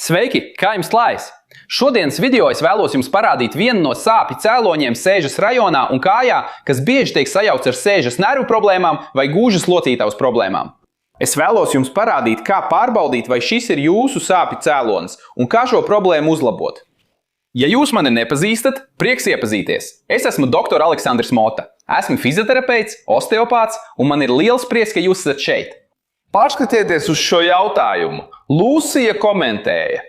Sveiki, kā jums klājas? Šodienas video es vēlos jums parādīt vienu no sāpju cēloņiem sēžas rajonā un kājā, kas bieži tiek sajaukts ar sēžas nervu problēmām vai gūžas locītavas problēmām. Es vēlos jums parādīt, kā pārbaudīt, vai šis ir jūsu sāpju cēlonis un kā šo problēmu uzlabot. Ja jūs mani nepazīstat, prieks iepazīties. Es esmu Dr. Aleksandrs Mota. Esmu fizioterapeits, osteopāts un man ir liels prieks, ka jūs esat šeit. Pārskatieties uz šo jautājumu. Lūsija komentēja: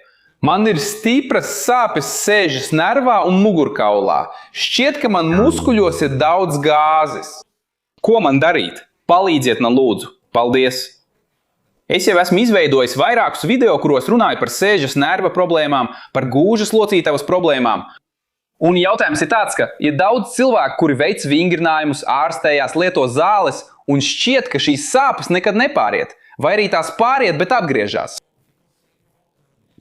man ir stipras sāpes sēžas nervā un mugurkaulā. Šķiet, ka man muskuļos ir daudz gāzes. Ko man darīt? Palīdziet man lūdzu. Paldies! Es jau esmu izveidojis vairākus video, kuros runāju par sēžas nerva problēmām, par gūžas locītavas problēmām. Un jautājums ir tāds, ka ir daudz cilvēku, kuri veic vingrinājumus, ārstējās, lieto zāles, un šķiet, ka šīs sāpes nekad nepāriet, vai arī tās pāriet, bet atgriežas.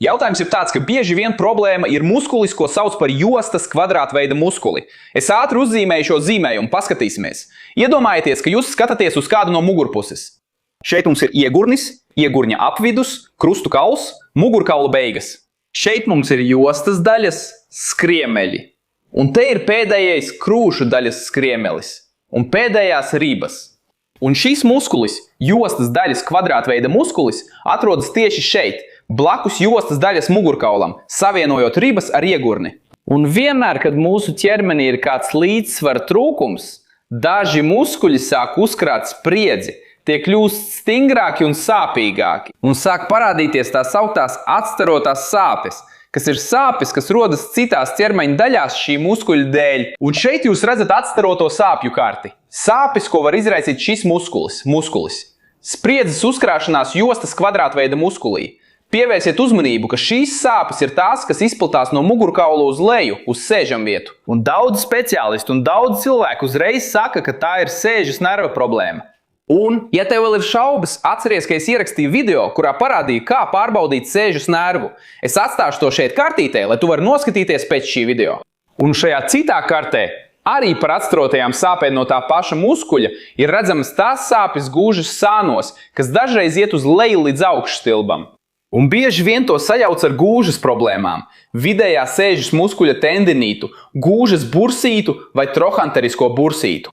Jautājums ir tāds, ka bieži vien problēma ir muskulis, ko sauc par jostas kvadrātveida muskuli. Es ātri uzzīmēju šo zīmējumu, paskatīsimies. Iedomājieties, ka jūs skatāties uz kādu no mugurpuses. Šeit mums ir iegurnis, iegurņa apvidus, krustu kauls, mugurkaula beigas. Šeit mums ir jostas daļas, skriemeļi. Un te ir pēdējais krūšu daļas skriemelis un pēdējās ribas. Un šis muskulis, jostas daļas kvadrātveida muskulis, atrodas tieši šeit, blakus jostas daļas mugurkaulam, savienojot ribas ar iegurni. Un vienmēr, kad mūsu ķermenī ir kāds līdzsvara trūkums, daži muskuļi sāk uzkrāt spriedzi, tie kļūst stingrāki un sāpīgāki, un sāk parādīties tās augtās atstarotās sāpes, kas ir sāpes, kas rodas citās ķermeņa daļās šī muskuļa dēļ. Un šeit jūs redzat atstaroto sāpju karti. Sāpes, ko var izraisīt šis muskulis. Spriedzes uzkrāšanās jostas kvadrātveida muskulī. Pievērsiet uzmanību, ka šīs sāpes ir tās, kas izplatās no mugurkaula uz leju, uz sēžamvietu. Un daudz speciālistu un daudz cilvēku uzreiz saka, ka tā ir sēžas nerva problēma. Un, ja tev vēl ir šaubas, atceries, ka es ierakstīju video, kurā parādīju, kā pārbaudīt sēžas nervu. Es atstāšu to šeit kartītē, lai tu vari noskatīties pēc šī video. Un šajā citā kartē, arī par atstarotajām sāpēm no tā paša muskuļa, ir redzamas tās sāpes gūžas sānos, kas dažreiz iet uz leju līdz augšstilbam. Un bieži vien to sajauc ar gūžas problēmām, vidējā sēžas muskuļa tendinītu, gūžas bursītu vai trochanterisko bursītu.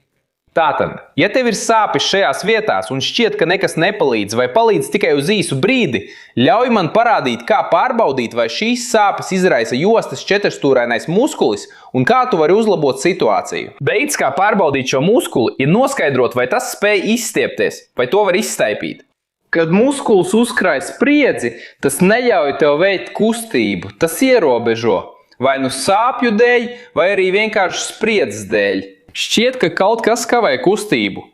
Tātad, ja tev ir sāpes šajās vietās un šķiet, ka nekas nepalīdz vai palīdz tikai uz īsu brīdi, ļauj man parādīt, kā pārbaudīt, vai šīs sāpes izraisa jostas četrstūrainais muskulis un kā tu vari uzlabot situāciju. Veids, kā pārbaudīt šo muskuli, ir noskaidrot, vai tas spēj izstiepties, vai to var izstaipīt. Kad muskulis uzkrāj spriedzi, tas neļauj tev veikt kustību, tas ierobežo, vai nu sāpju dēļ, vai arī vienkārši spriedzes dēļ. Šķiet, ka kaut kas kavē kustību.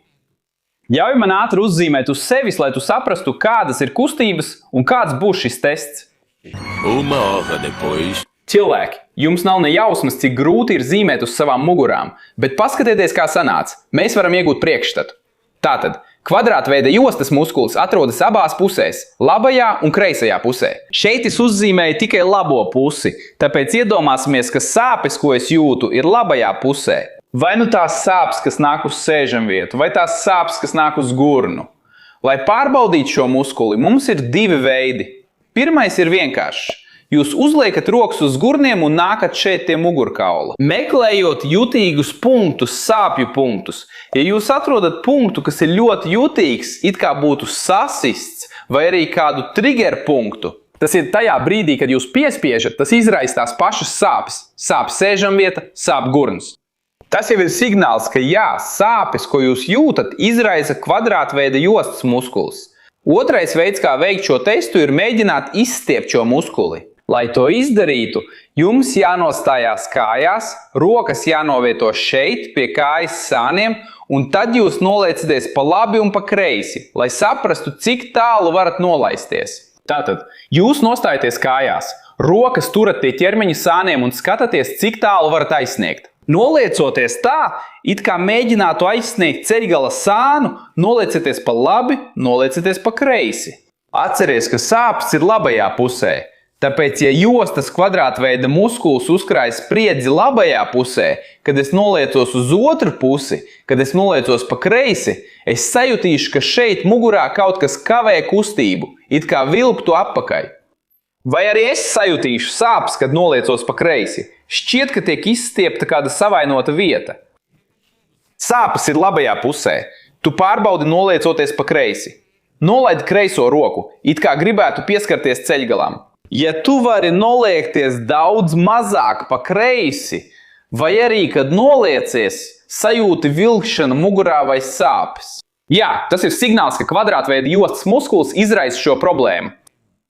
Ļauj man ātri uzzīmēt uz sevis, lai tu saprastu, kādas ir kustības un kāds būs šis tests. Cilvēki, jums nav ne jausmas, cik grūti ir zīmēt uz savām mugurām, bet paskatieties, kā sanāca. Mēs varam iegūt priekšstatu. Tātad, kvadrātveida jostas muskulis atrodas abās pusēs, labajā un kreisajā pusē. Šeit es uzzīmēju tikai labo pusi, tāpēc iedomāsimies, ka sāpes, ko es jūtu, ir labajā pusē. Vai nu tās sāpes, kas nāk uz sēžamvietu, vai tās sāpes, kas nāk uz gurnu. Lai pārbaudītu šo muskuli, mums ir divi veidi. Pirmais ir vienkāršs. Jūs uzliekat rokas uz gurniem un nākat šeit pie mugurkaula. Meklējot jutīgus punktus, sāpju punktus. Ja jūs atrodat punktu, kas ir ļoti jutīgs, it kā būtu sasists, vai arī kādu trigger punktu, tas ir tajā brīdī, kad jūs piespiežat, tas izraisa tās pašas sāpes. Sāp sēžamvieta, sāp gurns. Tas jau ir signāls, ka jā, sāpes, ko jūs jūtat, izraisa kvadrātveida jostas muskulis. Otrais veids, kā veikt šo testu, ir mēģināt izstiept šo muskuli. Lai to izdarītu, jums jānostājās kājās, rokas jānovieto šeit pie kājas sāniem, un tad jūs noliecaties pa labi un pa kreisi, lai saprastu, cik tālu varat nolaisties. Tātad, jūs nostājaties kājās, rokas turat pie ķermeņa sāniem un skatāties, cik tālu varat aizsniegt. Noliecoties tā, it kā mēģinātu aizsniegt ceļgala sānu, noliecieties pa labi, noliecieties pa kreisi. Atceries, ka sāpes ir labajā pusē. Tāpēc, ja jostas kvadrātveida muskulis uzkrāj spriedzi labajā pusē, kad es noliecos uz otru pusi, kad es noliecos pa kreisi, es sajutīšu, ka šeit mugurā kaut kas kavē kustību, it kā vilktu atpakaļ. Vai arī es sajutīšu sāpes, kad noliecos pa kreisi? Šķiet, ka tiek izstiepta kāda savainota vieta. Sāpes ir labajā pusē. Tu pārbaudi noliecoties pa kreisi. Nolaid kreiso roku, it kā gribētu pieskarties ceļgalam. Ja tu vari noliekties daudz mazāk pa kreisi, vai arī, kad noliecies, sajūti vilkšanu mugurā vai sāpes. Jā, tas ir signāls, ka kvadrātveida jostas muskulis izraisa šo problēmu.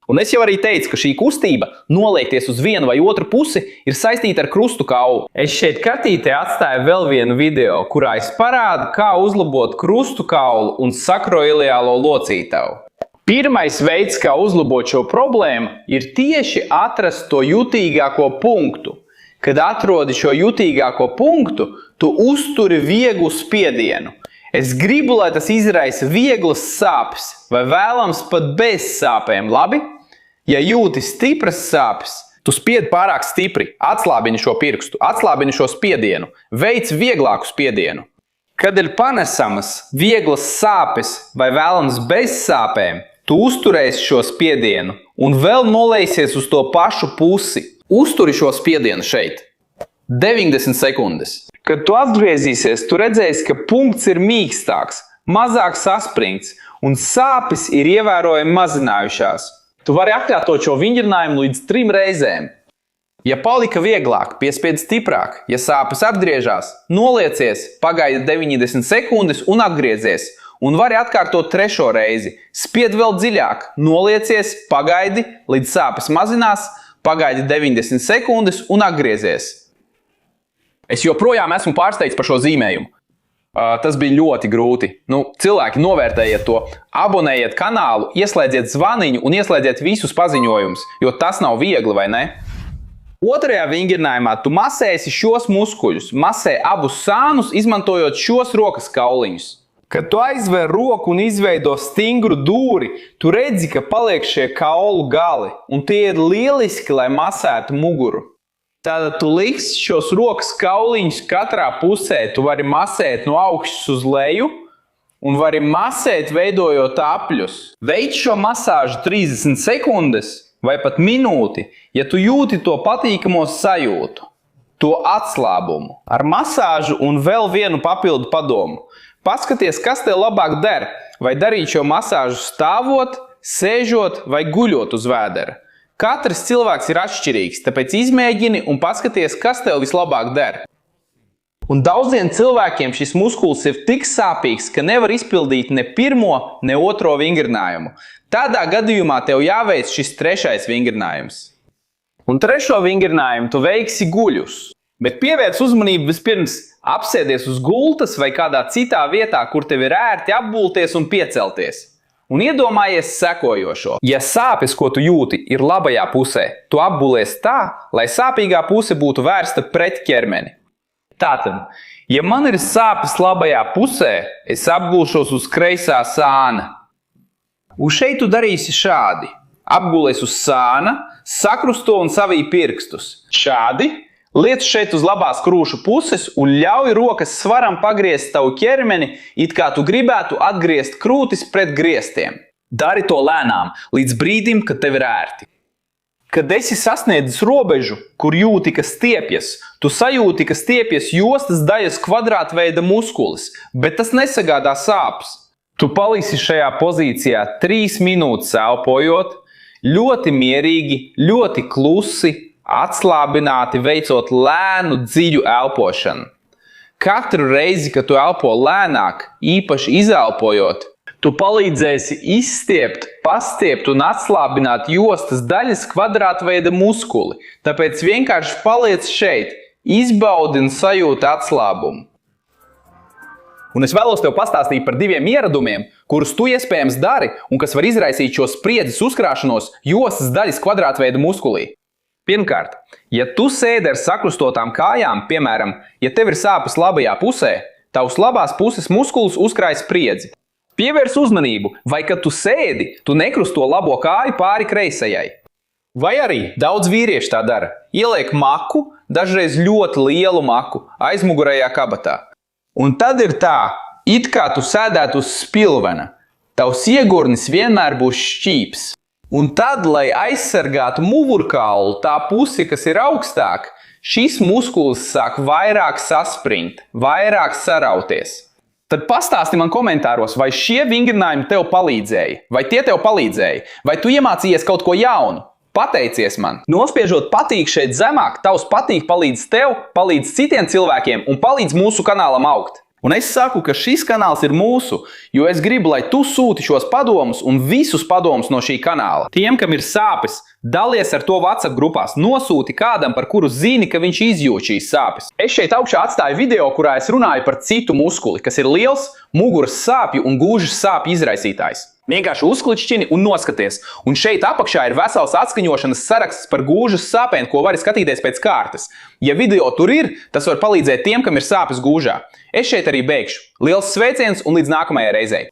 Un es jau arī teicu, ka šī kustība, noliekties uz vienu vai otru pusi, ir saistīta ar krustu kaulu. Es šeit kartītē atstāju vēl vienu video, kurā es parādu, kā uzlabot krustu kaulu un sakroiliālo locītavu. Pirmais veids, kā uzlabot šo problēmu, ir tieši atrast to jutīgāko punktu. Kad atrodi šo jutīgāko punktu, tu uzturi vieglu spiedienu. Es gribu, lai tas izraisa vieglas sāpes, vai vēlams pat bez sāpēm, labi? Ja jūti stipras sāpes, tu spied pārāk stipri, atslābini šo pirkstu, atslābini šo spiedienu, veic vieglāku spiedienu. Kad ir panesamas, vieglas sāpes vai vēlams bez sāpēm, tu uzturēsi šo spiedienu un vēl nolēsies uz to pašu pusi. Uzturi šo spiedienu šeit. 90 sekundes. Kad tu atgriezīsies, tu redzēsi, ka punkts ir mīkstāks, mazāk saspringts un sāpes ir ievērojami mazinājušās. Tu vari atkārtot šo vingrinājumu līdz 3 reizēm. Ja palika vieglāk, piespied stiprāk. Ja sāpes atgriežās, noliecies, pagaidi 90 sekundes un atgriezies. Un vari atkārtot 3. reizi. Spied vēl dziļāk, noliecies, pagaidi, līdz sāpes mazinās, pagaidi 90 sekundes un atgriezies. Es joprojām esmu pārsteigts par šo zīmējumu. Tas bija ļoti grūti. Cilvēki, novērtējiet to, abonējiet kanālu, ieslēdziet zvaniņu un ieslēdziet visus paziņojumus, jo tas nav viegli, vai ne? Otrajā vingrinājumā tu masēsi šos muskuļus, masē abus sānus, izmantojot šos rokas kauliņus. Kad tu aizver roku un izveido stingru dūri, tu redzi, ka paliek šie kaulu gali, un tie ir lieliski, lai masētu muguru. Tātad tu liksi šos rokas kauliņus katrā pusē, tu vari masēt no augšas uz leju, un vari masēt, veidojot apļus. Veic šo masāžu 30 sekundes vai pat minūti, ja tu jūti to patīkamo sajūtu, to atslābumu. Ar masāžu un vēl vienu papildu padomu. Paskaties, kas tev labāk der, vai darīt šo masāžu stāvot, sēžot vai guļot uz vēdera. Katrs cilvēks ir atšķirīgs, tāpēc izmēģini un paskaties, kas tev vislabāk der. Un daudziem cilvēkiem šis muskulis ir tik sāpīgs, ka nevar izpildīt ne pirmo, ne otro vingrinājumu. Tādā gadījumā tev jāveic šis 3. vingrinājums. Un 3. vingrinājumu tu veiksi guļus. Bet pievērc uzmanību vispirms apsēdies uz gultas vai kādā citā vietā, kur tev ir ērti apgulties un piecelties. Un iedomājies sekojošo. Ja sāpes, ko tu jūti, ir labajā pusē, tu apgulies tā, lai sāpīgā puse būtu vērsta pret ķermeni. Tātad, ja man ir sāpes labajā pusē, es apgulšos uz kreisā sāna. Un šeit tu darīsi šādi. Apgulies uz sāna, sakrusto un savij pirkstus. Šādi. Liec šeit uz labās krūšu puses un ļauj rokas svaram pagriezt tavu ķermeni, it kā tu gribētu atgriezt krūtis pret griestiem. Dari to lēnām, līdz brīdim, kad tev ir ērti. Kad esi sasniedzis robežu, kur jūti, ka stiepjas, tu sajūti, ka stiepjas jostas daļas kvadrātveida muskulis, bet tas nesagādā sāpes. Tu paliksi šajā pozīcijā 3 minūtes elpojot, ļoti mierīgi, ļoti klusi, atslābināti veicot lēnu, dziļu elpošanu. Katru reizi, kad tu elpo lēnāk, īpaši izelpojot, tu palīdzēsi izstiept, pastiept un atslābināt jostas daļas kvadrātveida muskuli, tāpēc vienkārši paliec šeit, izbaudi un sajūti atslābumu. Un es vēlos tev pastāstīt par 2 ieradumiem, kurus tu iespējams dari un kas var izraisīt šo spriedzes uzkrāšanos jostas daļas kvadrātveida muskulī. Pirmkārt, ja tu sēdi ar sakrustotām kājām, piemēram, ja tev ir sāpes labajā pusē, tavs labās puses muskulis uzkrāj spriedzi. Pievērs uzmanību, vai kad tu sēdi, tu nekrusto labo kāju pāri kreisajai. Vai arī daudz vīrieši tā dara. Ieliek maku, dažreiz ļoti lielu maku, aizmugurējā kabatā. Un tad ir tā, it kā tu sēdētu uz spilvena. Tavs iegurnis vienmēr būs šķīps. Un tad, lai aizsargātu mugurkaulu, tā pusi, kas ir augstāk, šis muskulis sāk vairāk saspringt, vairāk sarauties. Tad pastāsti man komentāros, vai šie vingrinājumi tev palīdzēja, vai tie tev palīdzēja, vai tu iemācījies kaut ko jaunu. Pateicies man! Nospiežot patīk šeit zemāk, tavs patīk palīdz tev, palīdz citiem cilvēkiem un palīdz mūsu kanālam augt. Un es saku, ka šis kanāls ir mūsu, jo es gribu, lai tu sūti šos padomus un visus padomus no šī kanāla. Tiem, kam ir sāpes, dalies ar to WhatsApp grupās, nosūti kādam, par kuru zini, ka viņš izjūt šīs sāpes. Es šeit augšā atstāju video, kurā es runāju par citu muskuli, kas ir liels muguras sāpju un gūžas sāpju izraisītājs. Vienkārši uzklišķini un noskaties. Un šeit apakšā ir vesels atskaņošanas saraksts par gūžas sāpēm, ko vari skatīties pēc kārtas. Ja video tur ir, tas var palīdzēt tiem, kam ir sāpes gūžā. Es šeit arī beigšu. Liels sveiciens un līdz nākamajai reizei!